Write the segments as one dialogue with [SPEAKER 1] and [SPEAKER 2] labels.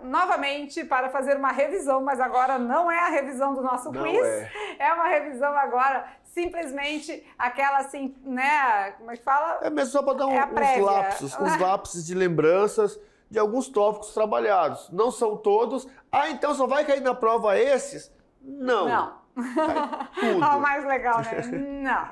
[SPEAKER 1] novamente para fazer uma revisão, mas agora não é a revisão do nosso quiz, é uma revisão agora simplesmente aquela assim, né, como é que fala?
[SPEAKER 2] É mesmo só para dar uns lapsos de lembranças de alguns tópicos trabalhados. Não são todos. Ah, então só vai cair na prova esses? Não.
[SPEAKER 1] Não.
[SPEAKER 2] Tudo.
[SPEAKER 1] O mais legal, né? Não.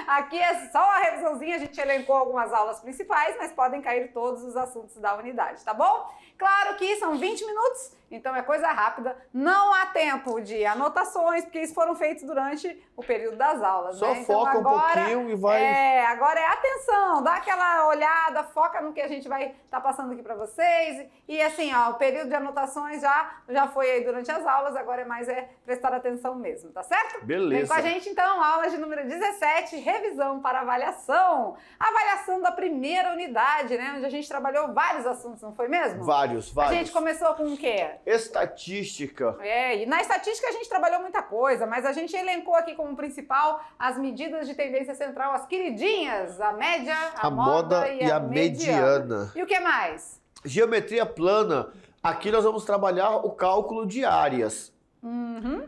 [SPEAKER 1] Aqui é só a revisãozinha, a gente elencou algumas aulas principais, mas podem cair todos os assuntos da unidade, tá bom? Claro que são 20 minutos, então é coisa rápida. Não há tempo de anotações, porque isso foram feitos durante o período das aulas,
[SPEAKER 2] só
[SPEAKER 1] né? Então,
[SPEAKER 2] foca
[SPEAKER 1] agora,
[SPEAKER 2] um pouquinho e vai...
[SPEAKER 1] agora é atenção, dá aquela olhada, foca no que a gente vai estar passando aqui para vocês. E assim, ó, o período de anotações já foi aí durante as aulas, agora é mais prestar atenção mesmo, tá certo?
[SPEAKER 2] Beleza.
[SPEAKER 1] Vem com a gente então, aula de número 17, revisão para avaliação. Avaliação da primeira unidade, né? Onde a gente trabalhou vários assuntos, não foi mesmo?
[SPEAKER 2] Vários.
[SPEAKER 1] A gente começou com o quê?
[SPEAKER 2] Estatística.
[SPEAKER 1] E na estatística a gente trabalhou muita coisa, mas a gente elencou aqui como principal as medidas de tendência central, as queridinhas, a média, a moda e a mediana. E o que mais?
[SPEAKER 2] Geometria plana. Aqui nós vamos trabalhar o cálculo de áreas.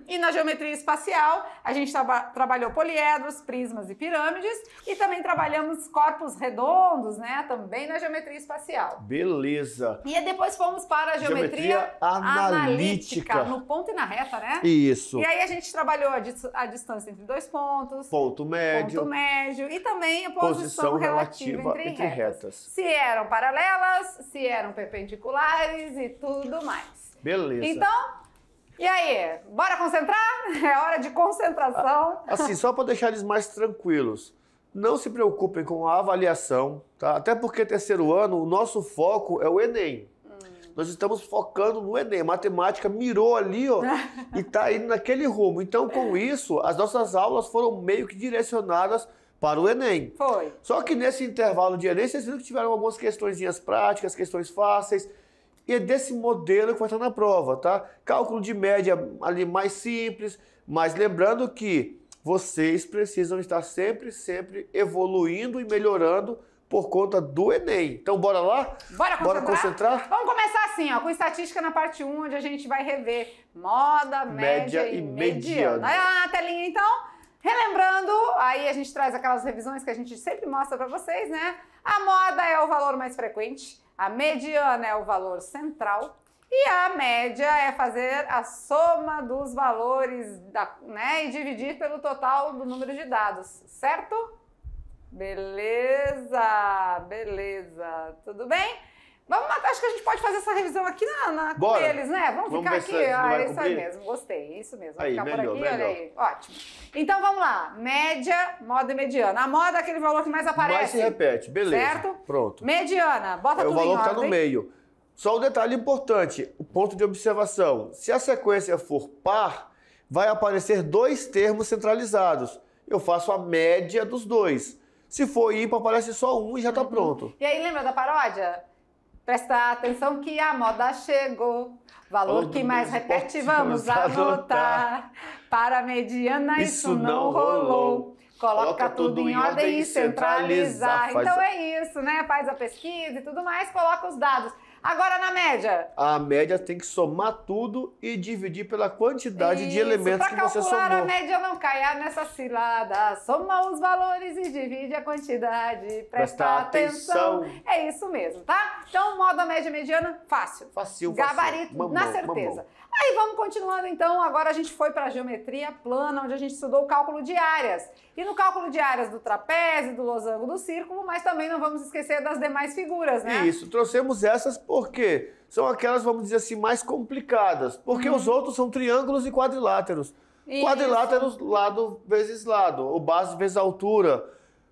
[SPEAKER 1] E na geometria espacial, a gente trabalhou poliedros, prismas e pirâmides, e também trabalhamos corpos redondos, né? Também na geometria espacial.
[SPEAKER 2] Beleza.
[SPEAKER 1] E depois fomos para a geometria analítica, no ponto e na reta, né?
[SPEAKER 2] Isso.
[SPEAKER 1] E aí a gente trabalhou a distância entre dois pontos,
[SPEAKER 2] ponto médio
[SPEAKER 1] e também a posição relativa entre retas. Se eram paralelas, se eram perpendiculares e tudo mais.
[SPEAKER 2] Beleza.
[SPEAKER 1] Então, e aí, bora concentrar? É hora de concentração.
[SPEAKER 2] Assim, só para deixar eles mais tranquilos, não se preocupem com a avaliação, tá? Até porque terceiro ano, o nosso foco é o Enem. Nós estamos focando no Enem. A matemática mirou ali, ó, e tá indo naquele rumo. Então, com isso, as nossas aulas foram meio que direcionadas para o Enem.
[SPEAKER 1] Foi.
[SPEAKER 2] Só que nesse intervalo de Enem, vocês viram que tiveram algumas questõezinhas práticas, questões fáceis. E é desse modelo que vai estar na prova, tá? Cálculo de média ali mais simples, mas lembrando que vocês precisam estar sempre evoluindo e melhorando por conta do Enem. Então bora lá?
[SPEAKER 1] Bora concentrar? Vamos começar assim, ó, com estatística na parte 1, onde a gente vai rever moda, média e mediana. Olha lá na telinha então. Relembrando, aí a gente traz aquelas revisões que a gente sempre mostra para vocês, né? A moda é o valor mais frequente. A mediana é o valor central e a média é fazer a soma dos valores, né, e dividir pelo total do número de dados, certo? Beleza, tudo bem? Vamos, acho que a gente pode fazer essa revisão aqui com eles, né? Vamos ficar aqui? Isso aí mesmo, gostei, isso mesmo. Vamos ficar por aqui, olha aí, ótimo. Então vamos lá, média, moda e mediana. A moda é aquele valor que mais aparece.
[SPEAKER 2] Mais se repete, beleza.
[SPEAKER 1] Certo?
[SPEAKER 2] Pronto.
[SPEAKER 1] Mediana, bota tudo em ordem.
[SPEAKER 2] O valor que está no meio. Só um detalhe importante, o ponto de observação. Se a sequência for par, vai aparecer dois termos centralizados. Eu faço a média dos dois. Se for ímpar, aparece só um e já está pronto.
[SPEAKER 1] E aí, lembra da paródia? Presta atenção que a moda chegou. Valor que mais repete, vamos anotar. Para a mediana isso não rolou. Coloca tudo em ordem e centralizar. Então é isso, né? Faz a pesquisa e tudo mais, coloca os dados. Agora na média.
[SPEAKER 2] A média tem que somar tudo e dividir pela quantidade de elementos que você somou. Para
[SPEAKER 1] calcular a média não caia nessa cilada. Soma os valores e divide a quantidade. Presta atenção. É isso mesmo, tá? Então, moda, média, mediana, fácil.
[SPEAKER 2] Fácil.
[SPEAKER 1] Gabarito, na certeza. Aí vamos continuando então, agora a gente foi para a geometria plana, onde a gente estudou o cálculo de áreas. E no cálculo de áreas do trapézio, do losango, do círculo, mas também não vamos esquecer das demais figuras, né?
[SPEAKER 2] Isso, trouxemos essas porque são aquelas, vamos dizer assim, mais complicadas. Porque os outros são triângulos e quadriláteros. Isso. Quadriláteros, lado vezes lado, ou base vezes altura.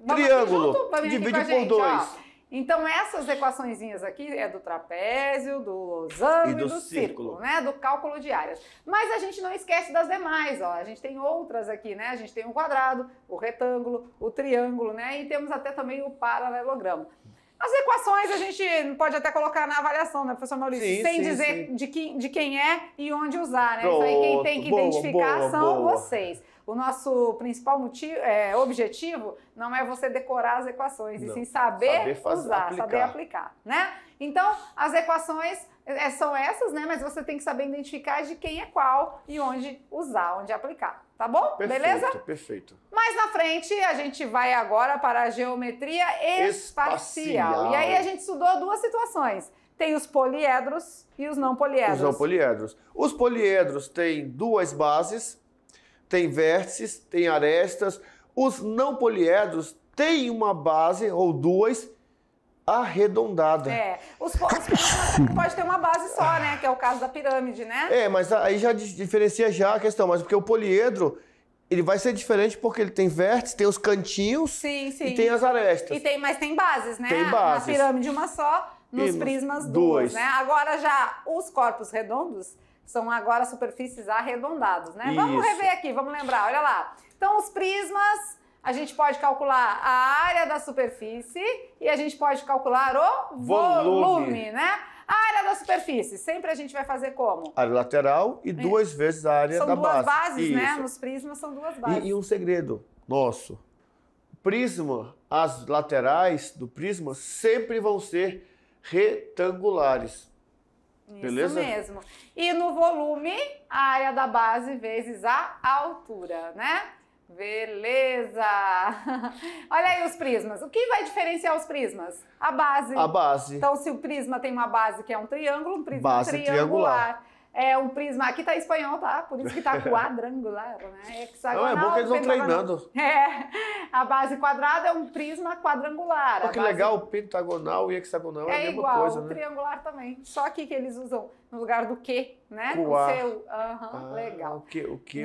[SPEAKER 2] Triângulo, divide por 2.
[SPEAKER 1] Então essas equaçõezinhas aqui é do trapézio, do losango e do círculo, né? Do cálculo de áreas. Mas a gente não esquece das demais, ó. A gente tem outras aqui, né? A gente tem o quadrado, o retângulo, o triângulo, né? E temos até também o paralelogramo. As equações a gente pode até colocar na avaliação, né, professor Maurício?
[SPEAKER 2] Sim,
[SPEAKER 1] sem
[SPEAKER 2] sim,
[SPEAKER 1] dizer
[SPEAKER 2] sim.
[SPEAKER 1] De quem é e onde usar, né?
[SPEAKER 2] Pronto,
[SPEAKER 1] isso aí quem tem que identificar são
[SPEAKER 2] boa.
[SPEAKER 1] vocês. O nosso principal objetivo não é você decorar as equações, e sim saber usar, saber aplicar, né? Então, as equações são essas, né? Mas você tem que saber identificar de quem é qual e onde usar, onde aplicar. Tá bom?
[SPEAKER 2] Perfeito,
[SPEAKER 1] beleza?
[SPEAKER 2] Perfeito.
[SPEAKER 1] Mais na frente, a gente vai agora para a geometria espacial. E aí a gente estudou duas situações. Tem os poliedros e os não poliedros.
[SPEAKER 2] Os não poliedros. Os poliedros têm duas bases, têm vértices, têm arestas. Os não poliedros têm uma base ou duas arredondada.
[SPEAKER 1] Os prismas pode ter uma base só, né? Que é o caso da pirâmide, né?
[SPEAKER 2] Mas aí já diferencia já a questão, mas porque o poliedro, ele vai ser diferente porque ele tem vértices, tem os cantinhos
[SPEAKER 1] sim.
[SPEAKER 2] e tem as arestas.
[SPEAKER 1] Mas tem bases, né?
[SPEAKER 2] Tem bases.
[SPEAKER 1] Na pirâmide uma só, nos prismas duas, né? Agora já os corpos redondos são agora superfícies arredondadas, né? Vamos rever aqui, vamos lembrar, olha lá. Então os prismas, a gente pode calcular a área da superfície e a gente pode calcular o volume, né? A área da superfície, sempre a gente vai fazer como?
[SPEAKER 2] Área lateral e duas vezes a área da base.
[SPEAKER 1] São duas bases, né? Nos prismas são duas bases.
[SPEAKER 2] E um segredo nosso. Prisma, as laterais do prisma sempre vão ser retangulares. Beleza?
[SPEAKER 1] Isso mesmo. E no volume, a área da base vezes a altura, né? Beleza! Olha aí os prismas. O que vai diferenciar os prismas? A base.
[SPEAKER 2] A base.
[SPEAKER 1] Então, se o prisma tem uma base que é um triângulo, um prisma
[SPEAKER 2] base triangular.
[SPEAKER 1] É um prisma, aqui tá em espanhol, tá? Por isso que tá quadrangular, né?
[SPEAKER 2] Hexagonal. Não, é bom que eles vão treinando.
[SPEAKER 1] A base quadrada é um prisma quadrangular.
[SPEAKER 2] Pô, que legal, pentagonal e hexagonal é a mesma
[SPEAKER 1] igual,
[SPEAKER 2] coisa,
[SPEAKER 1] o
[SPEAKER 2] né?
[SPEAKER 1] triangular também. Só aqui que eles usam no lugar do que, né?
[SPEAKER 2] O
[SPEAKER 1] seu. Legal.
[SPEAKER 2] O que?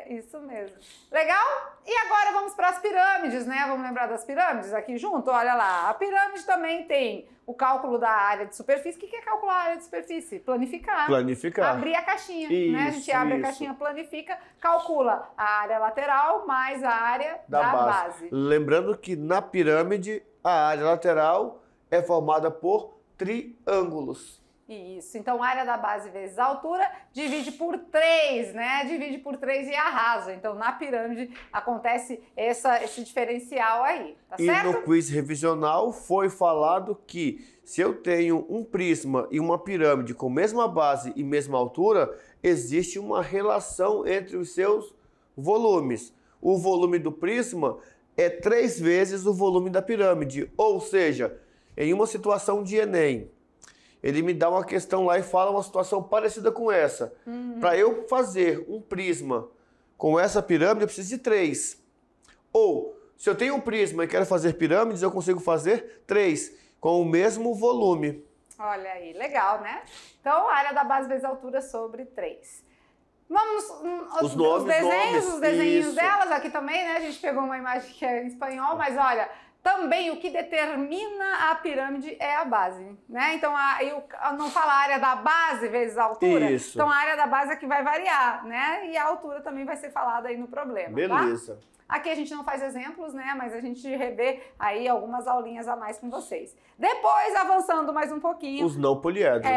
[SPEAKER 1] Isso mesmo. Legal? E agora vamos para as pirâmides, né? Vamos lembrar das pirâmides aqui junto? Olha lá, a pirâmide também tem o cálculo da área de superfície. O que é calcular a área de superfície? Planificar.
[SPEAKER 2] Abrir
[SPEAKER 1] a caixinha, né? A gente abre a caixinha, planifica, calcula a área lateral mais a área da base.
[SPEAKER 2] Lembrando que na pirâmide a área lateral é formada por triângulos.
[SPEAKER 1] Isso, então a área da base vezes a altura divide por 3, né? Divide por 3 e arrasa. Então na pirâmide acontece esse diferencial aí, tá certo?
[SPEAKER 2] E no quiz revisional foi falado que se eu tenho um prisma e uma pirâmide com mesma base e mesma altura, existe uma relação entre os seus volumes. O volume do prisma é 3 vezes o volume da pirâmide, ou seja, em uma situação de Enem, ele me dá uma questão lá e fala uma situação parecida com essa. Para eu fazer um prisma com essa pirâmide, eu preciso de 3. Ou, se eu tenho um prisma e quero fazer pirâmides, eu consigo fazer 3 com o mesmo volume.
[SPEAKER 1] Olha aí, legal, né? Então, a área da base vezes a altura sobre 3. Vamos os desenhos delas aqui também, né? A gente pegou uma imagem que é em espanhol, mas olha... Também o que determina a pirâmide é a base, né? Então, não fala a área da base vezes a altura.
[SPEAKER 2] Isso.
[SPEAKER 1] Então, a área da base é que vai variar, né? E a altura também vai ser falada aí no problema,
[SPEAKER 2] beleza.
[SPEAKER 1] Tá? Aqui a gente não faz exemplos, né? Mas a gente revê aí algumas aulinhas a mais com vocês. Depois, avançando mais um pouquinho...
[SPEAKER 2] Os não poliedros.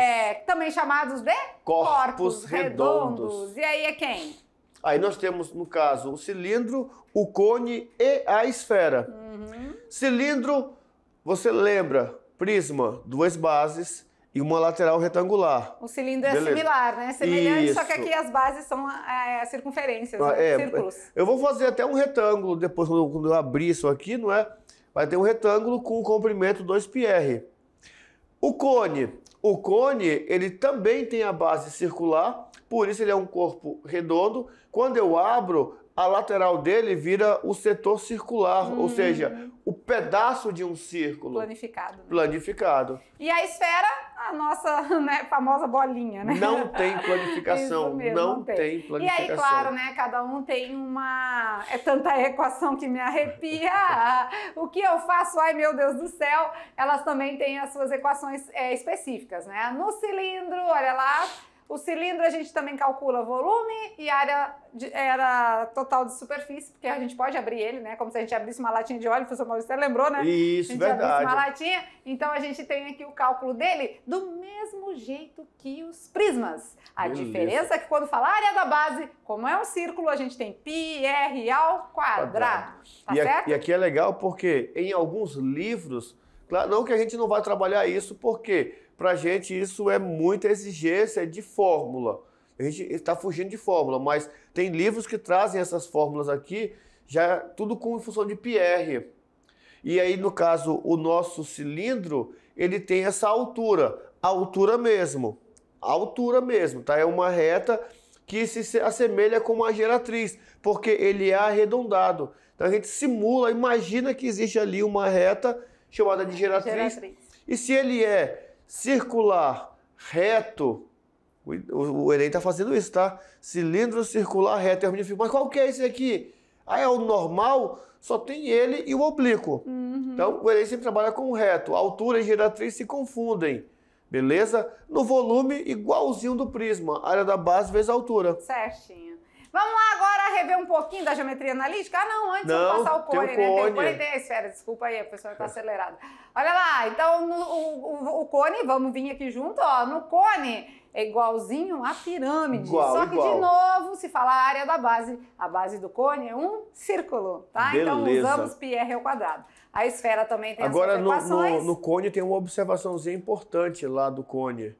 [SPEAKER 1] Também chamados de
[SPEAKER 2] corpos redondos.
[SPEAKER 1] E aí é quem?
[SPEAKER 2] Aí nós temos, no caso, o cilindro, o cone e a esfera. Cilindro, você lembra, prisma, 2 bases e uma lateral retangular.
[SPEAKER 1] O cilindro é similar, né? Semelhante, só que aqui as bases são circunferências, círculos.
[SPEAKER 2] Eu vou fazer até um retângulo depois, quando eu abrir isso aqui, não é? Vai ter um retângulo com comprimento 2πr. O cone, ele também tem a base circular, por isso ele é um corpo redondo. Quando eu abro, a lateral dele vira o setor circular, ou seja, o pedaço de um círculo. Planificado.
[SPEAKER 1] E a esfera, a nossa famosa bolinha, né?
[SPEAKER 2] Não tem planificação. Isso mesmo, não tem planificação.
[SPEAKER 1] E aí, claro, né? Cada um tem uma... É tanta equação que me arrepia. O que eu faço? Ai, meu Deus do céu. Elas também têm as suas equações específicas, né? No cilindro, olha lá... O cilindro a gente também calcula volume e área total de superfície, porque a gente pode abrir ele, né? Como se a gente abrisse uma latinha de óleo, o professor Maurício lembrou, né?
[SPEAKER 2] Isso, verdade.
[SPEAKER 1] Abrisse uma latinha, então a gente tem aqui o cálculo dele do mesmo jeito que os prismas. A diferença é que quando fala área da base, como é um círculo, a gente tem πr ao quadrado. Tá certo?
[SPEAKER 2] E aqui é legal porque em alguns livros, claro, não que a gente não vai trabalhar isso, por quê? pra gente isso é muita exigência de fórmula. A gente está fugindo de fórmula, mas tem livros que trazem essas fórmulas aqui, já tudo com função de Pierre. E aí, no caso, o nosso cilindro, ele tem essa altura, a altura mesmo, tá? É uma reta que se assemelha com uma geratriz, porque ele é arredondado. Então a gente simula, imagina que existe ali uma reta chamada de geratriz. E se ele é circular, reto, o Enem está fazendo isso, tá? Cilindro circular reto. Mas qual que é esse aqui? É o normal, só tem ele e o oblíquo. Então o Enem sempre trabalha com o reto. Altura e geratriz se confundem. Beleza? No volume, igualzinho do prisma. Área da base vezes a altura.
[SPEAKER 1] Certinho. Vamos lá agora rever um pouquinho da geometria analítica? Antes de passar o cone, né? O cone tem a esfera, desculpa aí, a pessoa está acelerada. Olha lá, então o cone, vamos vir aqui junto, ó. No cone é igualzinho à pirâmide. Só que, de novo, se falar a área da base, a base do cone é um círculo, tá?
[SPEAKER 2] Beleza.
[SPEAKER 1] Então usamos πr ao quadrado. A esfera também tem
[SPEAKER 2] agora,
[SPEAKER 1] as equações.
[SPEAKER 2] No cone tem uma observaçãozinha importante lá do cone,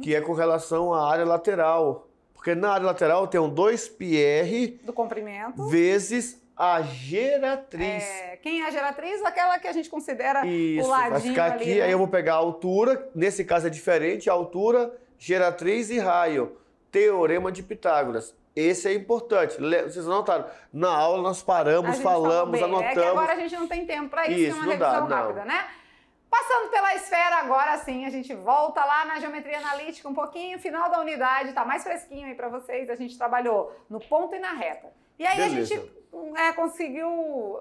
[SPEAKER 2] que é com relação à área lateral. Porque na área lateral tem um 2πr
[SPEAKER 1] do comprimento
[SPEAKER 2] vezes a geratriz.
[SPEAKER 1] Quem é a geratriz? Aquela que a gente considera
[SPEAKER 2] isso,
[SPEAKER 1] o ladinho
[SPEAKER 2] vai ficar aqui,
[SPEAKER 1] ali, né?
[SPEAKER 2] Aí eu vou pegar a altura, nesse caso é diferente, a altura, geratriz e raio. Teorema de Pitágoras. Esse é importante. Vocês notaram? Na aula nós paramos, falamos, anotamos.
[SPEAKER 1] É que agora a gente não tem tempo para isso, é uma revisão rápida, né? Passando pela esfera, agora sim, a gente volta lá na geometria analítica um pouquinho, final da unidade, tá mais fresquinho aí para vocês, a gente trabalhou no ponto e na reta. E aí
[SPEAKER 2] Beleza.
[SPEAKER 1] A gente conseguiu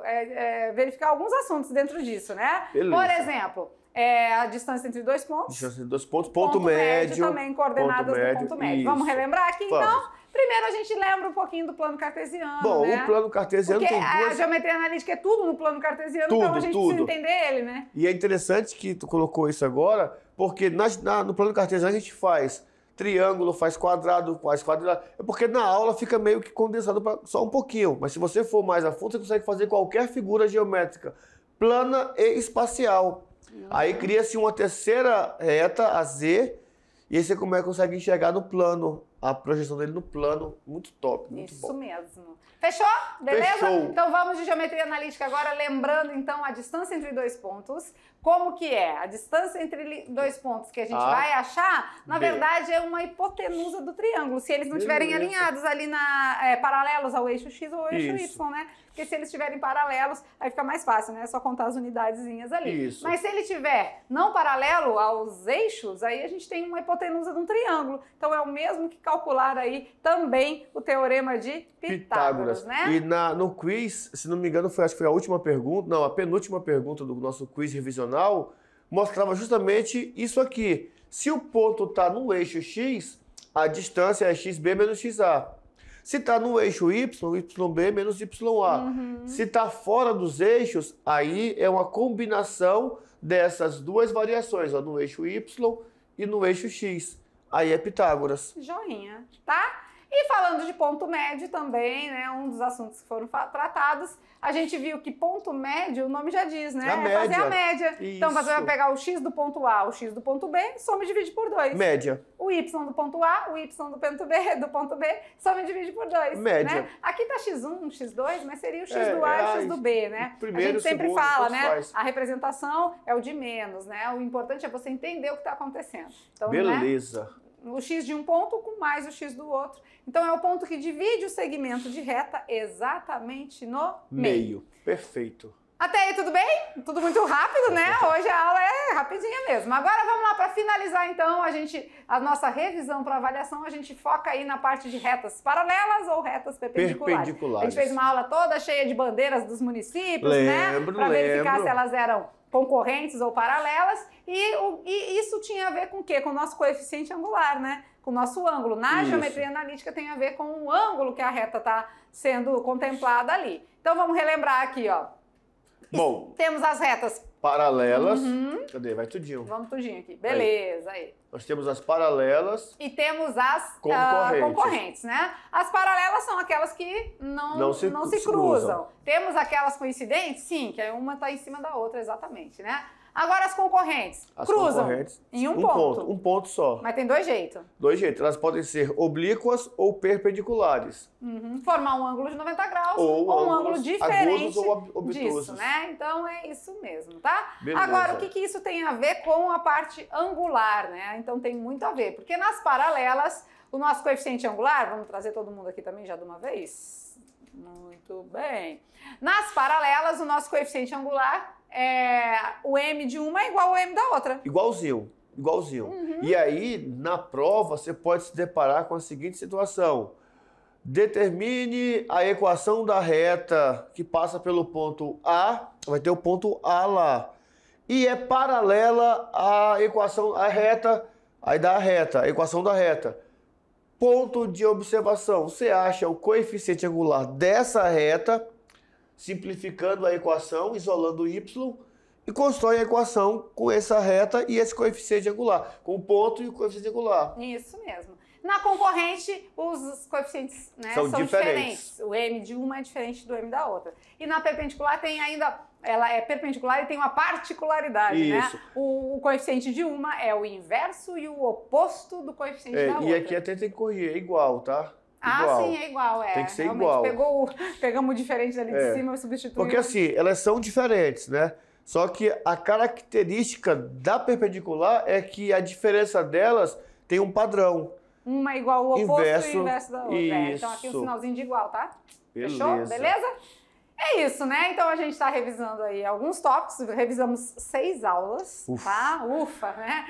[SPEAKER 1] verificar alguns assuntos dentro disso, né?
[SPEAKER 2] Beleza.
[SPEAKER 1] Por exemplo, a distância entre dois pontos.
[SPEAKER 2] Distância entre dois pontos, ponto médio.
[SPEAKER 1] Também coordenadas do ponto médio. Vamos relembrar aqui, então? Primeiro a gente lembra um pouquinho do plano cartesiano,
[SPEAKER 2] Bom,
[SPEAKER 1] né?
[SPEAKER 2] O plano cartesiano
[SPEAKER 1] porque
[SPEAKER 2] tem duas...
[SPEAKER 1] a geometria analítica é tudo no plano cartesiano, então a gente precisa entender ele, né?
[SPEAKER 2] E é interessante que tu colocou isso agora, porque no plano cartesiano a gente faz triângulo, faz quadrado. É porque na aula fica meio que condensado só um pouquinho. Mas se você for mais a fundo, você consegue fazer qualquer figura geométrica, plana e espacial. Aí cria-se uma terceira reta, a Z, e aí você consegue enxergar no plano, a projeção dele no plano. Muito top, muito bom.
[SPEAKER 1] Isso mesmo. Fechou? Beleza?
[SPEAKER 2] Fechou.
[SPEAKER 1] Então vamos de geometria analítica agora, lembrando então a distância entre dois pontos. Como que é? A distância entre dois pontos que a gente vai achar, na verdade, é uma hipotenusa do triângulo. Se eles não estiverem alinhados ali paralelos ao eixo X ou ao eixo Y, né? Porque se eles estiverem paralelos, aí fica mais fácil, né? É só contar as unidadezinhas ali.
[SPEAKER 2] Isso.
[SPEAKER 1] Mas se ele estiver não paralelo aos eixos, aí a gente tem uma hipotenusa de um triângulo. Então é o mesmo que calcular aí também o teorema de Pitágoras, né?
[SPEAKER 2] E no quiz, se não me engano, acho que foi a última pergunta, não, a penúltima pergunta do nosso quiz revisional, mostrava justamente isso aqui. Se o ponto está no eixo X, a distância é xb menos xa. Se está no eixo Y, YB menos YA. Se está fora dos eixos, aí é uma combinação dessas duas variações, ó, no eixo Y e no eixo X. Aí é Pitágoras.
[SPEAKER 1] Joinha, tá? E falando de ponto médio também, né, um dos assuntos que foram tratados, a gente viu que ponto médio, o nome já diz, né? Fazer a média.
[SPEAKER 2] Isso.
[SPEAKER 1] Então você vai pegar o X do ponto A, o X do ponto B, soma e divide por 2.
[SPEAKER 2] Média.
[SPEAKER 1] O Y do ponto A, o Y do ponto B, soma e divide por 2.
[SPEAKER 2] Média.
[SPEAKER 1] Né? Aqui tá X1, X2, mas seria o X do A e o X do B, né?
[SPEAKER 2] Primeiro,
[SPEAKER 1] a gente sempre
[SPEAKER 2] segundo,
[SPEAKER 1] fala, né?
[SPEAKER 2] faz.
[SPEAKER 1] A representação é o de menos, né? O importante é você entender o que está acontecendo. Então,
[SPEAKER 2] beleza.
[SPEAKER 1] Né? O X de um ponto com mais o X do outro. Então, é o ponto que divide o segmento de reta exatamente no meio.
[SPEAKER 2] Perfeito.
[SPEAKER 1] Até aí, tudo bem? Tudo muito rápido, né? Hoje a aula é rapidinha mesmo. Agora, vamos lá para finalizar, então, a nossa revisão para avaliação, a gente foca aí na parte de retas paralelas ou retas perpendiculares. A gente fez uma aula toda cheia de bandeiras dos municípios, né? Para verificar se elas eram concorrentes ou paralelas, e isso tinha a ver com o quê? Com o nosso coeficiente angular, né? Com o nosso ângulo. Na geometria analítica tem a ver com o ângulo que a reta está sendo contemplada ali. Então vamos relembrar aqui, ó.
[SPEAKER 2] Bom,
[SPEAKER 1] temos as retas
[SPEAKER 2] paralelas. Cadê? Vai tudinho.
[SPEAKER 1] Vamos tudinho aqui. Beleza, aí.
[SPEAKER 2] Nós temos as paralelas.
[SPEAKER 1] E temos as concorrentes, né? As paralelas são aquelas que não se cruzam. Temos aquelas coincidentes? Sim, que uma está em cima da outra, exatamente, né? Agora as concorrentes cruzam em um ponto.
[SPEAKER 2] Um ponto só.
[SPEAKER 1] Mas tem dois jeitos.
[SPEAKER 2] Dois jeitos. Elas podem ser oblíquas ou perpendiculares.
[SPEAKER 1] Formar um ângulo de 90 graus
[SPEAKER 2] ou
[SPEAKER 1] um ângulo diferente
[SPEAKER 2] ou obtusos.
[SPEAKER 1] disso, né? Então é isso mesmo, tá?
[SPEAKER 2] Beleza.
[SPEAKER 1] Agora, o que isso tem a ver com a parte angular, né? Então tem muito a ver, porque nas paralelas, o nosso coeficiente angular, vamos trazer todo mundo aqui também já de uma vez? Muito bem. Nas paralelas, o nosso coeficiente angular o m de uma é igual ao m da outra.
[SPEAKER 2] Igualzinho. E aí, na prova, você pode se deparar com a seguinte situação. Determine a equação da reta que passa pelo ponto A, vai ter o ponto A lá. E é paralela à equação, a reta, aí dá a equação da reta. Ponto de observação, você acha o coeficiente angular dessa reta, simplificando a equação, isolando o y, e constrói a equação com essa reta e esse coeficiente angular, com o ponto e o coeficiente angular.
[SPEAKER 1] Isso mesmo. Na concorrente, os coeficientes, né, são diferentes. O m de uma é diferente do m da outra. E na perpendicular tem ainda, ela é perpendicular e tem uma particularidade,
[SPEAKER 2] Isso.
[SPEAKER 1] né? O coeficiente de uma é o inverso e o oposto do coeficiente da outra.
[SPEAKER 2] E aqui até tem que corrigir, é igual, tá? Igual.
[SPEAKER 1] Sim, é igual,
[SPEAKER 2] Tem que ser
[SPEAKER 1] realmente,
[SPEAKER 2] igual.
[SPEAKER 1] Pegamos o diferente ali de cima e substituímos.
[SPEAKER 2] Porque assim, elas são diferentes, né? Só que a característica da perpendicular é que a diferença delas tem um padrão.
[SPEAKER 1] Uma é igual ao oposto e o inverso da outra.
[SPEAKER 2] Isso.
[SPEAKER 1] Então aqui o sinalzinho de igual, tá?
[SPEAKER 2] Beleza.
[SPEAKER 1] Fechou? Beleza? É isso, né? Então a gente está revisando aí alguns tópicos, revisamos 6 aulas, tá? Ufa, né?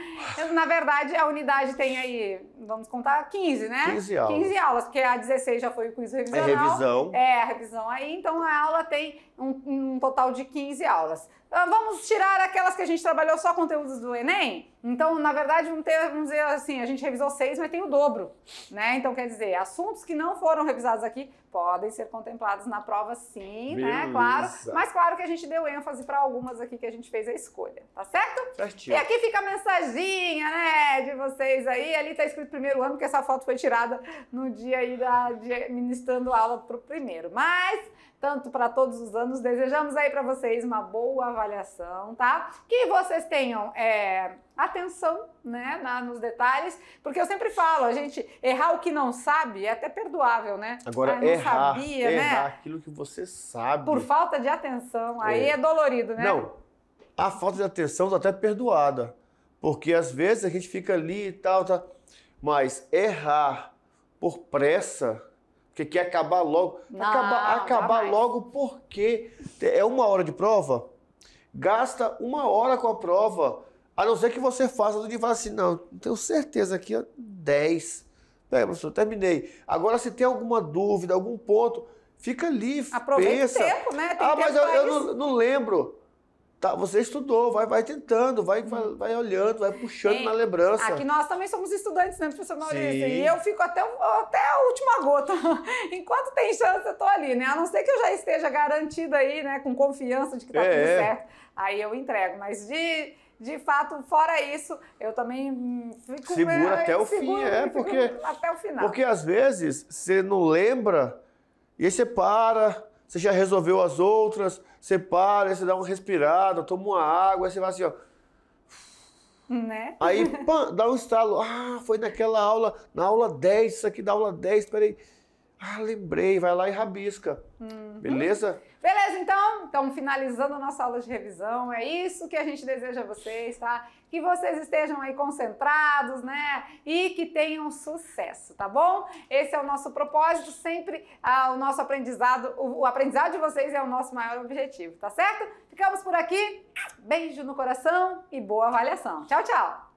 [SPEAKER 1] Na verdade, a unidade tem aí, vamos contar, 15, né?
[SPEAKER 2] 15 aulas.
[SPEAKER 1] 15 aulas, porque a 16 já foi o quiz revisional.
[SPEAKER 2] Revisão.
[SPEAKER 1] A revisão aí, então a aula tem um total de 15 aulas. Vamos tirar aquelas que a gente trabalhou só conteúdos do Enem? Então, na verdade, vamos dizer assim, a gente revisou 6, mas tem o dobro, né? Então, quer dizer, assuntos que não foram revisados aqui podem ser contemplados na prova, sim, né? Claro. Mas claro que a gente deu ênfase para algumas aqui que a gente fez a escolha, tá certo?
[SPEAKER 2] Certinho.
[SPEAKER 1] E aqui fica a mensaginha, né, de vocês aí. Ali tá escrito primeiro ano, porque essa foto foi tirada no dia aí ministrando aula pro primeiro. Mas tanto para todos os anos, desejamos aí para vocês uma boa avaliação, tá? Que vocês tenham atenção, né, nos detalhes, porque eu sempre falo, a gente errar o que não sabe é até perdoável, né?
[SPEAKER 2] Agora, errar aquilo que você sabe.
[SPEAKER 1] Por falta de atenção, aí é dolorido, né?
[SPEAKER 2] Não, a falta de atenção tá até perdoada, porque às vezes a gente fica ali e tal, mas errar por pressa, porque quer acabar logo, acabar logo porque é 1 hora de prova, gasta 1 hora com a prova, a não ser que você faça tudo e fale assim, não tenho certeza aqui, 10. Professor, terminei. Agora, se tem alguma dúvida, algum ponto, fica ali,
[SPEAKER 1] aproveita
[SPEAKER 2] pensa.
[SPEAKER 1] O tempo, né?
[SPEAKER 2] Mas eu não lembro. Tá, você estudou, vai tentando, vai olhando, vai puxando na lembrança.
[SPEAKER 1] Aqui nós também somos estudantes, né, professor Maurício? E eu fico até a última gota. Enquanto tem chance, eu tô ali, né? A não ser que eu já esteja garantida aí, né, com confiança de que tá tudo certo. Aí eu entrego. Mas de fato, fora isso, eu também fico...
[SPEAKER 2] Segura até o fim, porque...
[SPEAKER 1] Até o final.
[SPEAKER 2] Porque às vezes você não lembra e aí você para... Você já resolveu as outras, você para, aí você dá uma respirada, toma uma água, aí você vai assim, ó.
[SPEAKER 1] Né?
[SPEAKER 2] Aí, dá um estalo. Foi naquela aula, na aula 10, isso aqui da aula 10, peraí. Lembrei, vai lá e rabisca. Beleza?
[SPEAKER 1] Beleza, então? Então, finalizando a nossa aula de revisão, é isso que a gente deseja a vocês, tá? Que vocês estejam aí concentrados, né? E que tenham sucesso, tá bom? Esse é o nosso propósito, sempre o nosso aprendizado, o aprendizado de vocês é o nosso maior objetivo, tá certo? Ficamos por aqui, beijo no coração e boa avaliação. Tchau, tchau!